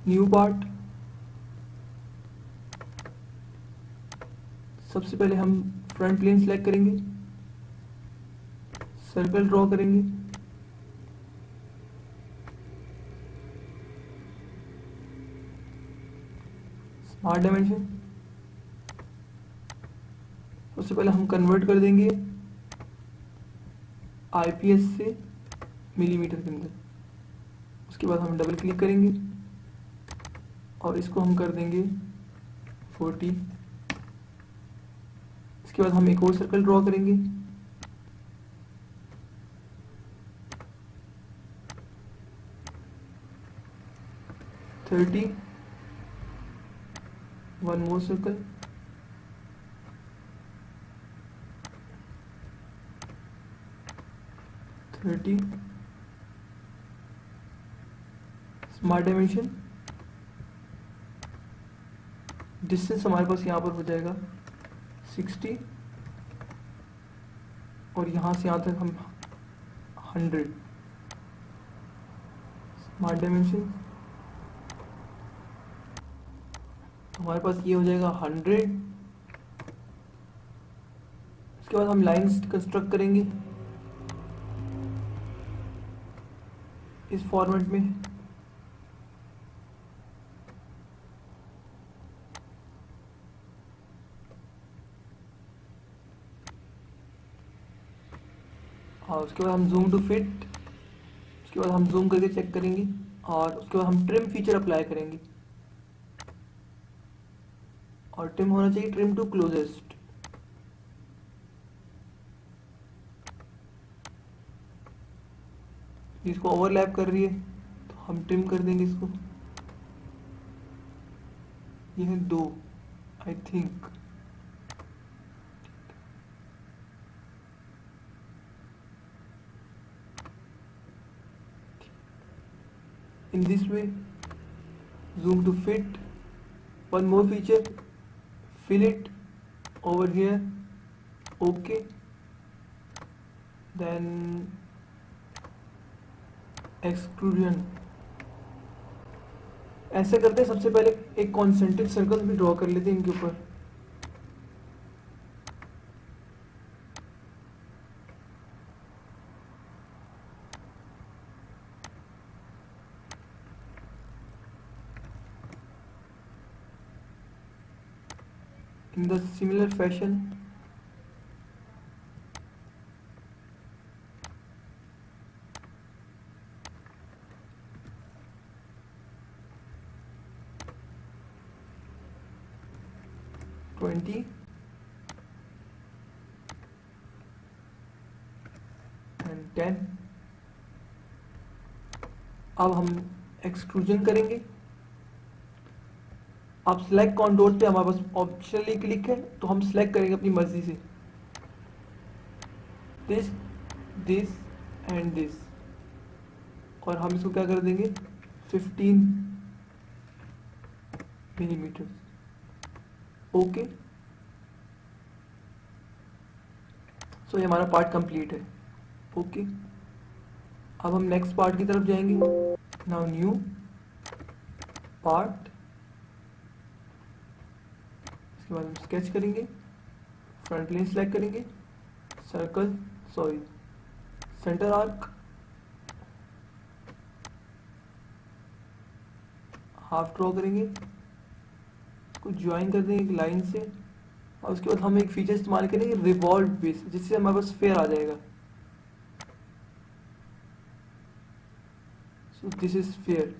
New part. सबसे पहले हम फ्रंट प्लेन सिलेक्ट करेंगे, सर्कल ड्रॉ करेंगे, स्मार्ट डायमेंशन। सबसे पहले हम कन्वर्ट कर देंगे आईपीएस से मिलीमीटर के अंदर। उसके बाद हम डबल क्लिक करेंगे और इसको हम कर देंगे 40। इसके बाद हम एक और सर्कल ड्रॉ करेंगे, one more circle, smart dimension. Distance हमारे पास यहाँ पर हो जाएगा 60 और यहाँ से यहाँ तक हम 100। स्मार्ट डायमेंशन हमारे पास ये हो जाएगा 100। इसके बाद हम लाइंस कंस्ट्रक्ट करेंगे इस फॉर्मेट में। और उसके बाद हम जूम टू फिट, उसके बाद हम जूम करके चेक करेंगे और उसके बाद हम ट्रिम फीचर अप्लाई करेंगे और ट्रिम होना चाहिए ट्रिम टू क्लोजेस्ट। इसको ओवरलैप कर रही है तो हम ट्रिम कर देंगे इसको। ये है 2 I think. In this way, zoom to fit. One more feature, fill it over here. Okay. Then extrusion. ऐसे करते हैं, सबसे पहले एक कॉन्सेंट्रिक सर्कल भी ड्रॉ कर लेते हैं इनके ऊपर। In the similar fashion, and 10। अब हम एक्सट्रूजन करेंगे। आप सिलेक्ट कॉन्टोर पे हमारे पास ऑप्शनली क्लिक है तो हम सिलेक्ट करेंगे अपनी मर्जी से दिस, दिस एंड दिस, और हम इसको क्या कर देंगे 15 मिलीमीटर। ओके, सो ये हमारा पार्ट कंप्लीट है। ओके, अब हम नेक्स्ट पार्ट की तरफ जाएंगे। नाउ न्यू पार्ट, इसके बाद हम स्केच करेंगे, फ्रंट प्लेन सिलेक्ट करेंगे, circle centre arc, half draw करेंगे, इसको ज्वाइन कर देंगे एक लाइन से, और उसके बाद हम एक फीचर इस्तेमाल करेंगे रिवॉल्व बेस, जिससे हमारे पास स्फीयर आ जाएगा। So this is sphere.